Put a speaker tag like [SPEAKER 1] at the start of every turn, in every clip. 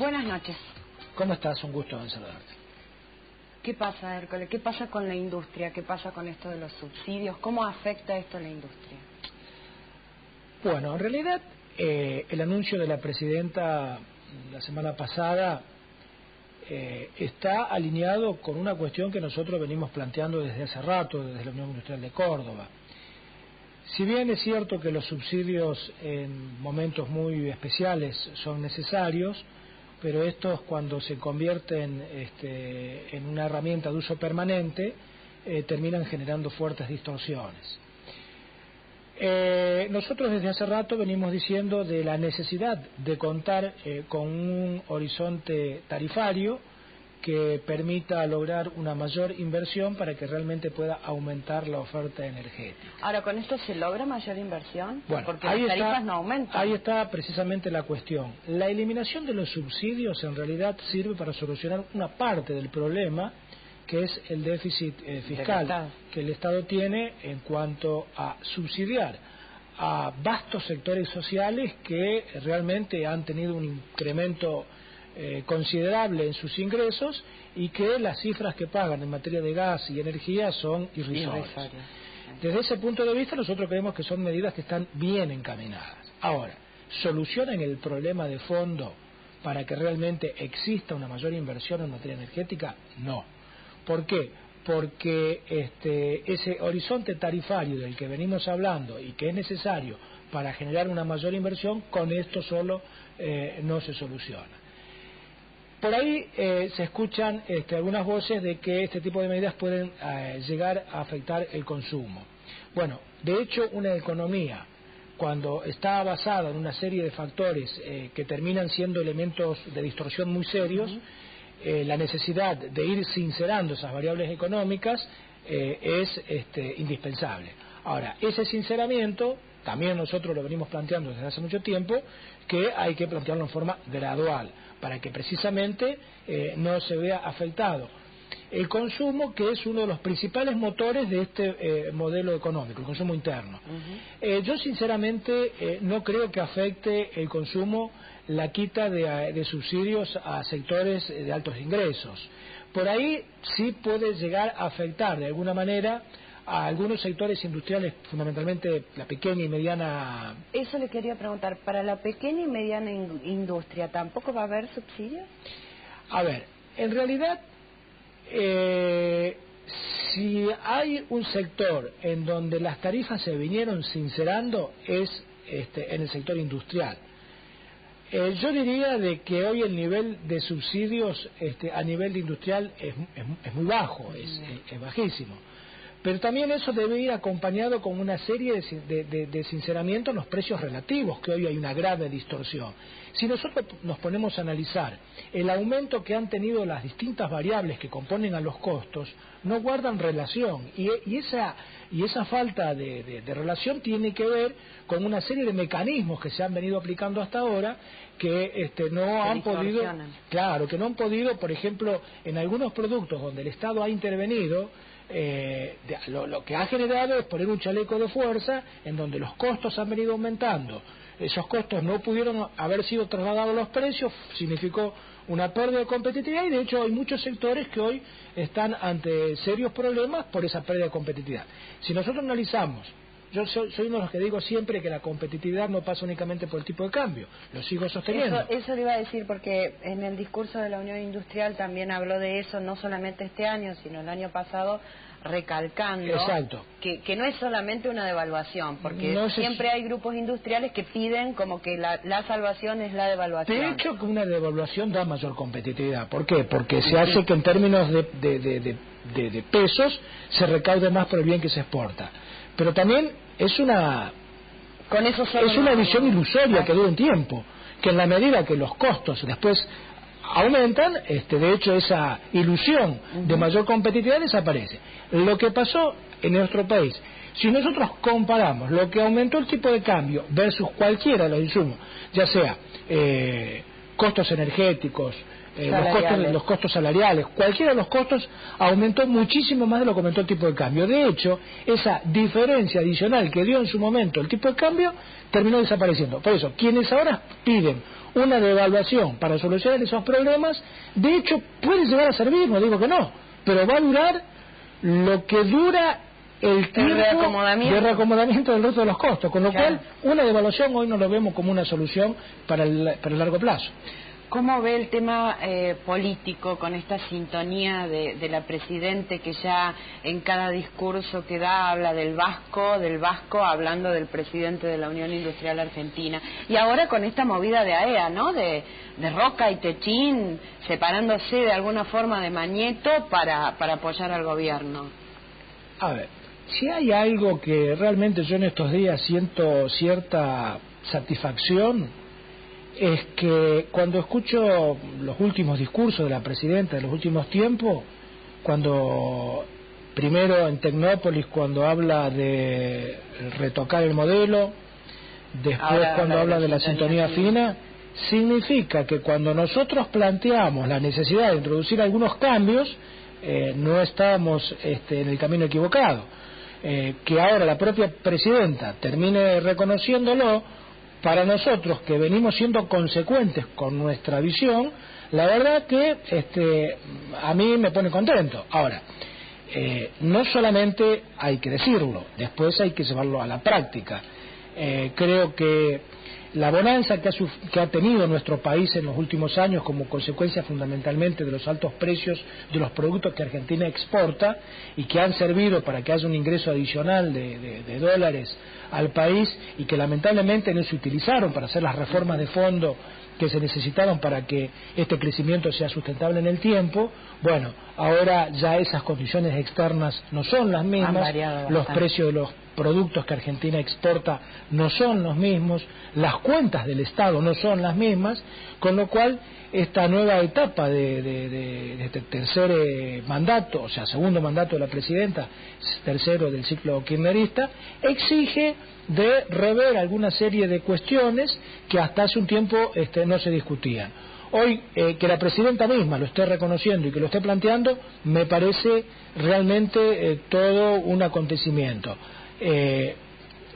[SPEAKER 1] Buenas noches.
[SPEAKER 2] ¿Cómo estás? Un gusto en saludarte.
[SPEAKER 1] ¿Qué pasa, Hércules? ¿Qué pasa con la industria? ¿Qué pasa con esto de los subsidios? ¿Cómo afecta esto a la industria?
[SPEAKER 2] Bueno, en realidad el anuncio de la presidenta la semana pasada está alineado con una cuestión que nosotros venimos planteando desde hace rato, desde la Unión Industrial de Córdoba. Si bien es cierto que los subsidios en momentos muy especiales son necesarios, pero estos cuando se convierten en una herramienta de uso permanente terminan generando fuertes distorsiones. Nosotros desde hace rato venimos diciendo de la necesidad de contar con un horizonte tarifario que permita lograr una mayor inversión para que realmente pueda aumentar la oferta energética.
[SPEAKER 1] Ahora, ¿con esto se logra mayor inversión?
[SPEAKER 2] Bueno,
[SPEAKER 1] porque las tarifas no aumentan.
[SPEAKER 2] Ahí está precisamente la cuestión. La eliminación de los subsidios en realidad sirve para solucionar una parte del problema, que es el déficit fiscal que el Estado tiene en cuanto a subsidiar a vastos sectores sociales que realmente han tenido un incremento considerable en sus ingresos y que las cifras que pagan en materia de gas y energía son irrisorias. Desde ese punto de vista nosotros creemos que son medidas que están bien encaminadas. Ahora, ¿solucionan el problema de fondo para que realmente exista una mayor inversión en materia energética? No. ¿Por qué? Porque ese horizonte tarifario del que venimos hablando y que es necesario para generar una mayor inversión, con esto solo no se soluciona. Por ahí se escuchan algunas voces de que este tipo de medidas pueden llegar a afectar el consumo. Bueno, de hecho, una economía, cuando está basada en una serie de factores que terminan siendo elementos de distorsión muy serios, la necesidad de ir sincerando esas variables económicas es indispensable. Ahora, ese sinceramiento también nosotros lo venimos planteando desde hace mucho tiempo, que hay que plantearlo en forma gradual, para que precisamente no se vea afectado el consumo, que es uno de los principales motores de este modelo económico, el consumo interno. Yo sinceramente no creo que afecte el consumo la quita de subsidios a sectores de altos ingresos. Por ahí sí puede llegar a afectar de alguna manera a algunos sectores industriales, fundamentalmente la pequeña y mediana. Eso
[SPEAKER 1] le quería preguntar, ¿para la pequeña y mediana industria tampoco va a haber subsidios?
[SPEAKER 2] A ver, en realidad, si hay un sector en donde las tarifas se vinieron sincerando es en el sector industrial. Yo diría de que hoy el nivel de subsidios a nivel de industrial es muy bajo, es bajísimo. Pero también eso debe ir acompañado con una serie de sinceramiento en los precios relativos, que hoy hay una grave distorsión. Si nosotros nos ponemos a analizar el aumento que han tenido las distintas variables que componen a los costos, no guardan relación, y esa falta de relación tiene que ver con una serie de mecanismos que se han venido aplicando hasta ahora, que no han podido, por ejemplo, en algunos productos donde el Estado ha intervenido, lo que ha generado es poner un chaleco de fuerza en donde los costos han venido aumentando. Esos costos no pudieron haber sido trasladados a los precios, significó una pérdida de competitividad, y de hecho hay muchos sectores que hoy están ante serios problemas por esa pérdida de competitividad. Si nosotros analizamos, yo soy uno de los que digo siempre que la competitividad no pasa únicamente por el tipo de cambio, lo sigo sosteniendo.
[SPEAKER 1] Eso le iba a decir, porque en el discurso de la Unión Industrial también habló de eso, no solamente este año, sino el año pasado, recalcando que no es solamente una devaluación, porque siempre hay grupos industriales que piden como que la salvación es la devaluación.
[SPEAKER 2] De hecho, que una devaluación da mayor competitividad. ¿Por qué? Porque se hace que en términos de pesos se recaude más por el bien que se exporta. Pero también es una visión ilusoria que dura un tiempo, que en la medida que los costos después aumentan, de hecho esa ilusión de mayor competitividad desaparece. Lo que pasó en nuestro país, si nosotros comparamos lo que aumentó el tipo de cambio versus cualquiera de los insumos, ya sea costos energéticos, los costos salariales, cualquiera de los costos aumentó muchísimo más de lo que aumentó el tipo de cambio. De hecho, esa diferencia adicional que dio en su momento el tipo de cambio terminó desapareciendo. Por eso, quienes ahora piden una devaluación para solucionar esos problemas, de hecho puede llegar a servir, no digo que no, pero va a durar lo que dura el tiempo de reacomodamiento del resto de los costos, con lo cual una devaluación hoy no lo vemos como una solución para el largo plazo.
[SPEAKER 1] ¿Cómo ve el tema político con esta sintonía de la Presidente, que ya en cada discurso que da habla del Vasco hablando del presidente de la Unión Industrial Argentina? Y ahora con esta movida de AEA, ¿no? De Roca y Techín separándose de alguna forma de Mañeto para apoyar al gobierno.
[SPEAKER 2] A ver, si hay algo que realmente yo en estos días siento cierta satisfacción, es que cuando escucho los últimos discursos de la Presidenta de los últimos tiempos, cuando primero en Tecnópolis cuando habla de retocar el modelo, después ahora, cuando habla de la sintonía fina, significa que cuando nosotros planteamos la necesidad de introducir algunos cambios, no estábamos en el camino equivocado. Que ahora la propia Presidenta termine reconociéndolo, para nosotros que venimos siendo consecuentes con nuestra visión, la verdad que a mí me pone contento. Ahora, no solamente hay que decirlo, después hay que llevarlo a la práctica. Creo que la bonanza que ha tenido nuestro país en los últimos años como consecuencia fundamentalmente de los altos precios de los productos que Argentina exporta y que han servido para que haya un ingreso adicional de dólares al país y que lamentablemente no se utilizaron para hacer las reformas de fondo que se necesitaron para que este crecimiento sea sustentable en el tiempo. Bueno, ahora ya esas condiciones externas no son las mismas, los precios de los productos que Argentina exporta no son los mismos, las cuentas del Estado no son las mismas, con lo cual esta nueva etapa de este tercer mandato, o sea, segundo mandato de la Presidenta, tercero del ciclo kirchnerista, exige de rever alguna serie de cuestiones que hasta hace un tiempo no se discutían. Hoy, que la Presidenta misma lo esté reconociendo y que lo esté planteando, me parece realmente todo un acontecimiento.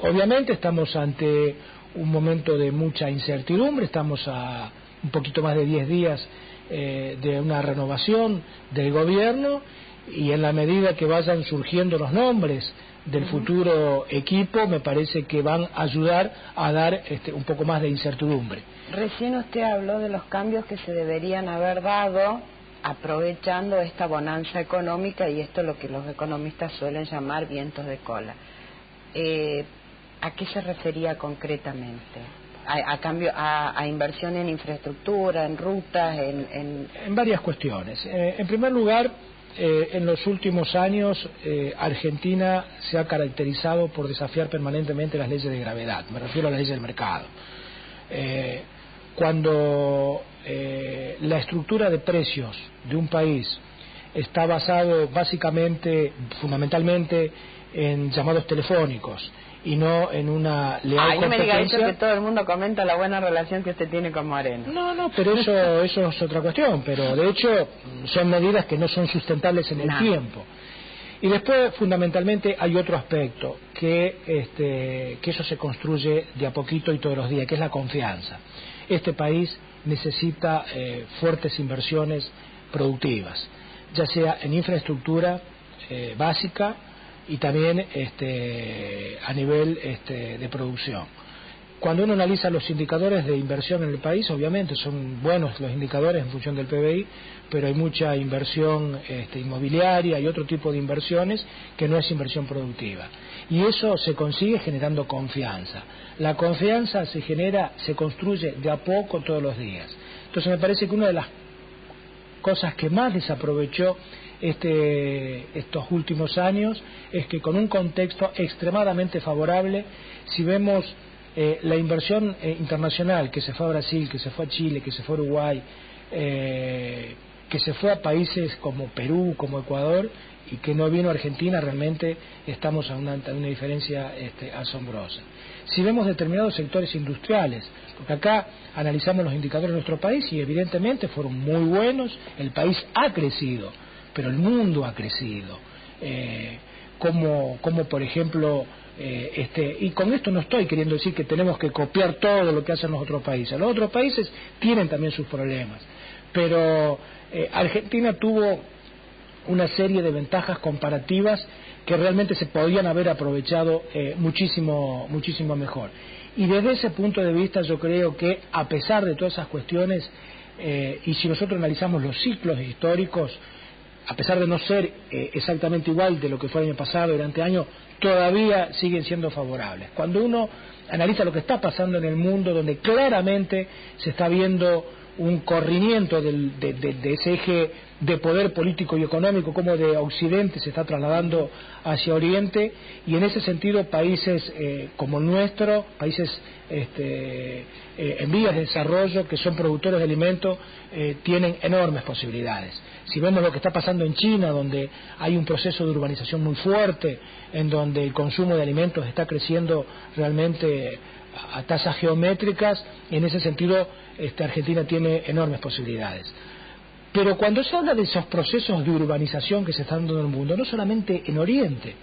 [SPEAKER 2] Obviamente estamos ante un momento de mucha incertidumbre, estamos a un poquito más de 10 días de una renovación del gobierno, y en la medida que vayan surgiendo los nombres del futuro equipo, me parece que van a ayudar a dar un poco más de incertidumbre.
[SPEAKER 1] Recién usted habló de los cambios que se deberían haber dado aprovechando esta bonanza económica, y esto es lo que los economistas suelen llamar vientos de cola. ¿A qué se refería concretamente? ¿A inversión en infraestructura, en rutas,
[SPEAKER 2] en varias cuestiones? En primer lugar, en los últimos años Argentina se ha caracterizado por desafiar permanentemente las leyes de gravedad, me refiero a las leyes del mercado. Cuando la estructura de precios de un país está basado fundamentalmente en llamados telefónicos y no en una leal competencia. No me diga eso,
[SPEAKER 1] que todo el mundo comenta la buena relación que usted tiene con Moreno.
[SPEAKER 2] No, pero eso es otra cuestión, pero de hecho son medidas que no son sustentables en el tiempo. Y después, fundamentalmente, hay otro aspecto, que eso se construye de a poquito y todos los días, que es la confianza. Este país necesita fuertes inversiones productivas, ya sea en infraestructura básica, y también a nivel de producción. Cuando uno analiza los indicadores de inversión en el país, obviamente son buenos los indicadores en función del PBI, pero hay mucha inversión inmobiliaria y otro tipo de inversiones que no es inversión productiva. Y eso se consigue generando confianza. La confianza se construye de a poco todos los días. Entonces me parece que una de las cosas que más desaprovechó estos últimos años es que con un contexto extremadamente favorable, si vemos la inversión internacional que se fue a Brasil, que se fue a Chile, que se fue a Uruguay, que se fue a países como Perú, como Ecuador, y que no vino a Argentina, realmente estamos a una diferencia asombrosa. si vemos determinados sectores industriales, porque acá analizamos los indicadores de nuestro país y evidentemente fueron muy buenos, el país ha crecido, pero el mundo ha crecido, como por ejemplo, y con esto no estoy queriendo decir que tenemos que copiar todo lo que hacen los otros países. Los otros países tienen también sus problemas, pero Argentina tuvo una serie de ventajas comparativas que realmente se podían haber aprovechado muchísimo mejor. Y desde ese punto de vista yo creo que, a pesar de todas esas cuestiones, y si nosotros analizamos los ciclos históricos, a pesar de no ser exactamente igual de lo que fue el año pasado, el anteaño, todavía siguen siendo favorables. Cuando uno analiza lo que está pasando en el mundo, donde claramente se está viendo un corrimiento de ese eje de poder político y económico, como de Occidente se está trasladando hacia Oriente, y en ese sentido países como el nuestro, países en vías de desarrollo, que son productores de alimentos, tienen enormes posibilidades. Si vemos lo que está pasando en China, donde hay un proceso de urbanización muy fuerte, en donde el consumo de alimentos está creciendo realmente a tasas geométricas, en ese sentido Argentina tiene enormes posibilidades. Pero cuando se habla de esos procesos de urbanización que se están dando en el mundo, no solamente en Oriente,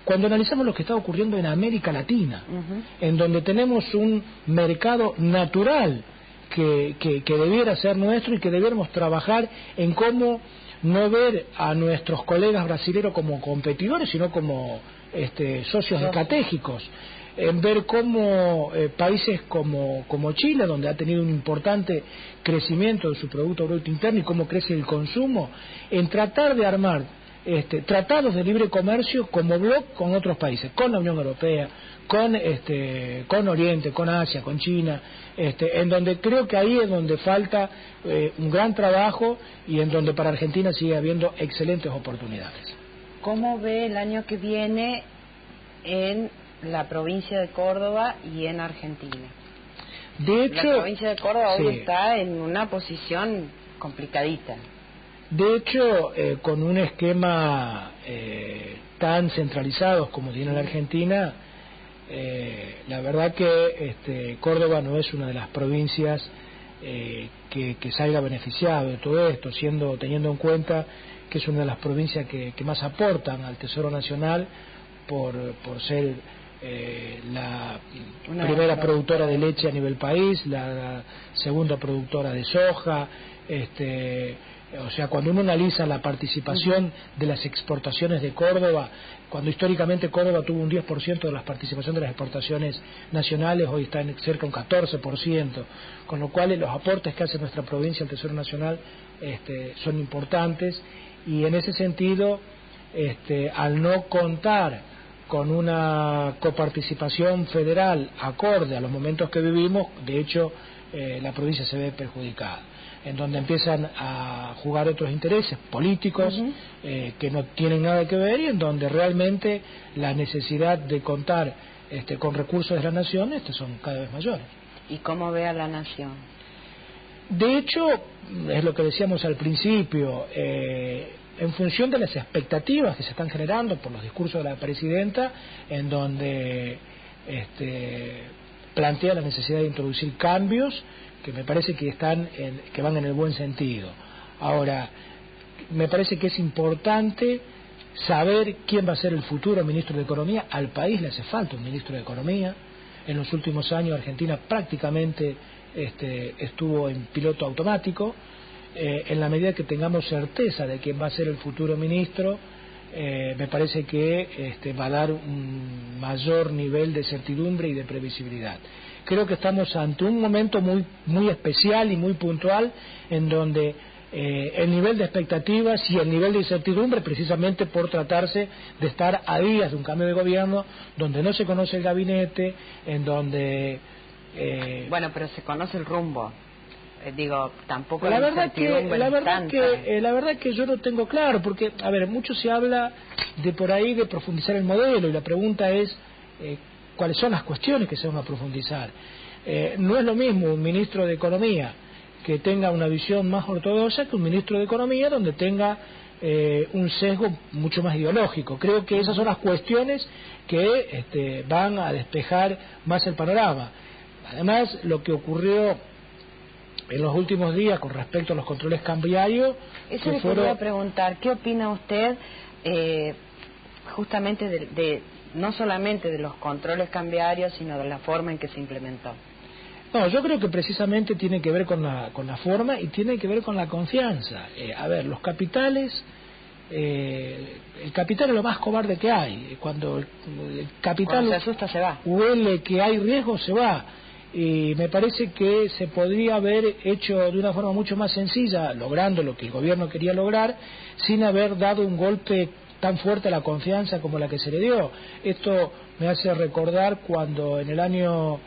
[SPEAKER 2] cuando analizamos lo que está ocurriendo en América Latina, en donde tenemos un mercado natural que debiera ser nuestro y que debiéramos trabajar en cómo no ver a nuestros colegas brasileños como competidores, sino como socios estratégicos, en ver cómo países como Chile, donde ha tenido un importante crecimiento de su Producto Bruto Interno y cómo crece el consumo, en tratar de armar tratados de libre comercio como bloque con otros países, con la Unión Europea, con Oriente, con Asia, con China, en donde creo que ahí es donde falta un gran trabajo y en donde para Argentina sigue habiendo excelentes oportunidades.
[SPEAKER 1] ¿Cómo ve el año que viene en la provincia de Córdoba y en Argentina?
[SPEAKER 2] De hecho,
[SPEAKER 1] la provincia de Córdoba hoy está en una posición complicadita.
[SPEAKER 2] De hecho, con un esquema tan centralizado como tiene la Argentina, la verdad que Córdoba no es una de las provincias que salga beneficiado de todo esto, teniendo en cuenta que es una de las provincias que más aportan al Tesoro Nacional por ser la primera productora de leche a nivel país, la segunda productora de soja, o sea, cuando uno analiza la participación de las exportaciones de Córdoba, cuando históricamente Córdoba tuvo un 10% de la participación de las exportaciones nacionales, hoy está en cerca de un 14%, con lo cual los aportes que hace nuestra provincia al Tesoro Nacional son importantes, y en ese sentido, al no contar con una coparticipación federal acorde a los momentos que vivimos, de hecho la provincia se ve perjudicada, en donde empiezan a jugar otros intereses políticos que no tienen nada que ver, y en donde realmente la necesidad de contar con recursos de la nación son cada vez mayores.
[SPEAKER 1] ¿Y cómo ve a la nación?
[SPEAKER 2] De hecho, es lo que decíamos al principio, en función de las expectativas que se están generando por los discursos de la presidenta, en donde plantea la necesidad de introducir cambios que me parece que van en el buen sentido. Ahora, me parece que es importante saber quién va a ser el futuro ministro de Economía. Al país le hace falta un ministro de Economía. En los últimos años Argentina prácticamente estuvo en piloto automático. En la medida que tengamos certeza de quién va a ser el futuro ministro, me parece que va a dar un mayor nivel de certidumbre y de previsibilidad. Creo que estamos ante un momento muy especial y muy puntual, en donde el nivel de expectativas y el nivel de incertidumbre, precisamente por tratarse de estar a días de un cambio de gobierno, donde no se conoce el gabinete, en donde...
[SPEAKER 1] Bueno, pero se conoce el rumbo. Digo, tampoco
[SPEAKER 2] la verdad que yo no tengo claro, porque, a ver, mucho se habla de por ahí de profundizar el modelo, y la pregunta es cuáles son las cuestiones que se van a profundizar. No es lo mismo un ministro de Economía que tenga una visión más ortodoxa que un ministro de Economía donde tenga un sesgo mucho más ideológico. Creo que esas son las cuestiones que van a despejar más el panorama. Además, lo que ocurrió en los últimos días con respecto a los controles cambiarios...
[SPEAKER 1] Eso le quería preguntar, ¿qué opina usted justamente de no solamente de los controles cambiarios, sino de la forma en que se implementó?
[SPEAKER 2] No, yo creo que precisamente tiene que ver con la forma y tiene que ver con la confianza. A ver, los capitales... el capital es lo más cobarde que hay. Cuando el capital
[SPEAKER 1] se asusta, se va.
[SPEAKER 2] Huele que hay riesgo, se va. Y me parece que se podría haber hecho de una forma mucho más sencilla, logrando lo que el gobierno quería lograr, sin haber dado un golpe tan fuerte a la confianza como la que se le dio. Esto me hace recordar cuando en el año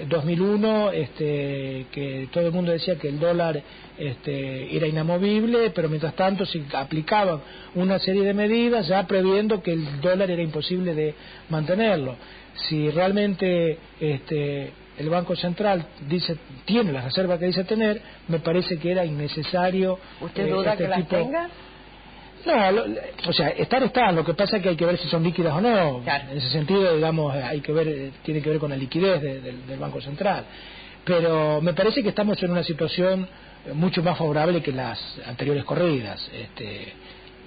[SPEAKER 2] 2001 que todo el mundo decía que el dólar era inamovible, pero mientras tanto se aplicaban una serie de medidas ya previendo que el dólar era imposible de mantenerlo. Si realmente el Banco Central tiene las reservas que dice tener, me parece que era innecesario.
[SPEAKER 1] ¿Usted duda que las tenga?
[SPEAKER 2] No, o sea, están, lo que pasa es que hay que ver si son líquidas o no.
[SPEAKER 1] Claro.
[SPEAKER 2] En ese sentido, digamos, tiene que ver con la liquidez del Banco Central. Pero me parece que estamos en una situación mucho más favorable que las anteriores corridas.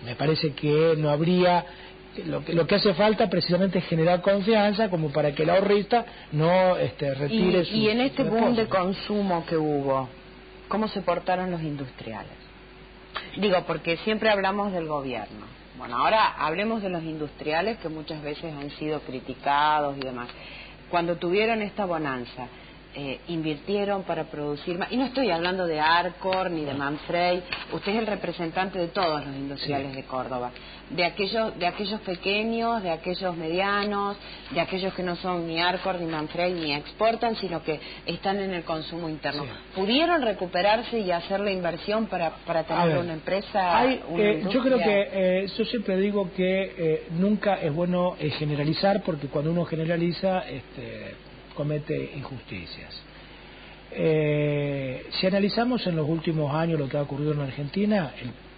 [SPEAKER 2] Me parece que no habría... Lo que hace falta precisamente es generar confianza como para que el ahorrista no retire su...
[SPEAKER 1] Y en este boom de consumo que hubo, ¿cómo se portaron los industriales? Digo, porque siempre hablamos del gobierno. Bueno, ahora hablemos de los industriales que muchas veces han sido criticados y demás. Cuando tuvieron esta bonanza, invirtieron para producir más. Y no estoy hablando de Arcor ni de Manfrey. Usted es el representante de todos los industriales de Córdoba. De aquellos pequeños, de aquellos medianos, de aquellos que no son ni Arcor ni Manfrey ni exportan, sino que están en el consumo interno. Sí. ¿Pudieron recuperarse y hacer la inversión para tener una empresa?
[SPEAKER 2] Yo creo que yo siempre digo que nunca es bueno generalizar, porque cuando uno generaliza comete injusticias. Si analizamos en los últimos años lo que ha ocurrido en Argentina,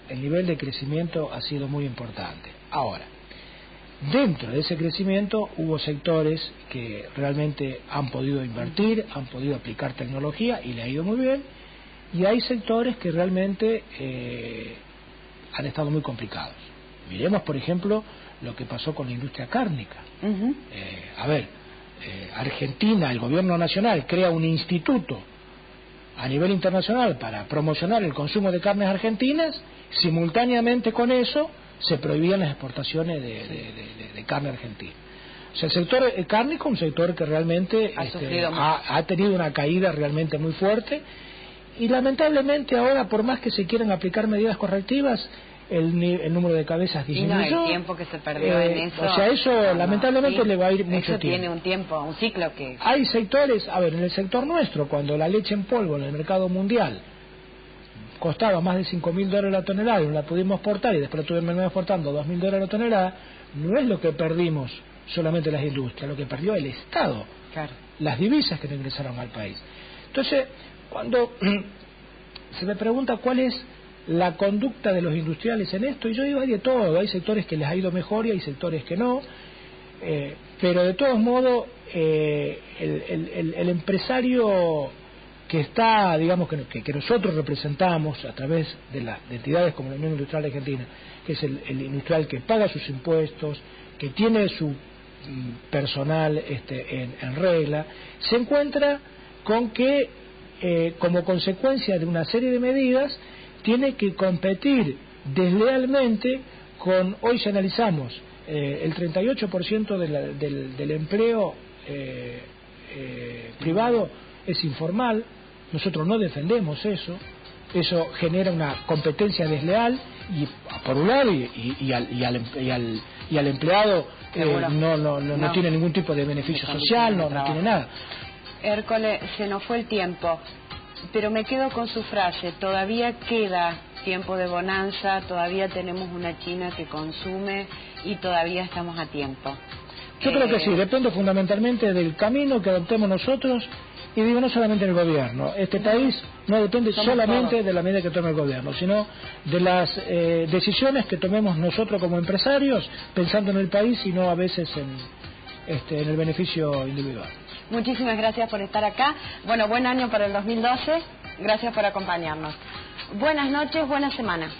[SPEAKER 2] el nivel de crecimiento ha sido muy importante. Ahora, dentro de ese crecimiento hubo sectores que realmente han podido invertir, han podido aplicar tecnología y le ha ido muy bien, y hay sectores que realmente han estado muy complicados. Miremos, por ejemplo, lo que pasó con la industria cárnica. Argentina, el gobierno nacional crea un instituto a nivel internacional para promocionar el consumo de carnes argentinas. Simultáneamente con eso se prohibían las exportaciones de carne argentina. O sea, el sector cárnico es un sector que realmente ha tenido una caída realmente muy fuerte, y lamentablemente ahora, por más que se quieran aplicar medidas correctivas, el número de cabezas disminuyó.
[SPEAKER 1] Y no, el tiempo que se perdió en eso.
[SPEAKER 2] O sea, eso lamentablemente le va a ir mucho
[SPEAKER 1] eso
[SPEAKER 2] tiempo.
[SPEAKER 1] Tiene un tiempo, un ciclo que...
[SPEAKER 2] Hay sectores, en el sector nuestro, cuando la leche en polvo en el mercado mundial costaba más de $5.000 la tonelada y no la pudimos exportar, y después la tuvimos exportando $2.000 la tonelada, no es lo que perdimos solamente las industrias, lo que perdió el Estado,
[SPEAKER 1] claro,
[SPEAKER 2] las divisas que no ingresaron al país. Entonces, cuando se me pregunta cuál es la conducta de los industriales en esto, y yo digo, hay de todo, hay sectores que les ha ido mejor y hay sectores que no, pero de todos modos el empresario que está, digamos, que nosotros representamos a través de entidades como la Unión Industrial Argentina, que es el industrial que paga sus impuestos, que tiene su personal en regla, se encuentra con que como consecuencia de una serie de medidas tiene que competir deslealmente con, hoy si analizamos, el 38% del empleo privado es informal. Nosotros no defendemos eso genera una competencia desleal, y por un lado y al empleado no tiene ningún tipo de beneficio social, no tiene nada.
[SPEAKER 1] Hércole, se nos fue el tiempo, pero me quedo con su frase: todavía queda tiempo de bonanza, todavía tenemos una China que consume y todavía estamos a tiempo.
[SPEAKER 2] Yo creo que sí, depende fundamentalmente del camino que adoptemos nosotros Y digo, no solamente en el gobierno, este país no depende solamente de la medida que tome el gobierno, sino de las decisiones que tomemos nosotros como empresarios, pensando en el país y no a veces en el beneficio individual.
[SPEAKER 1] Muchísimas gracias por estar acá. Bueno, buen año para el 2012. Gracias por acompañarnos. Buenas noches, buena semana.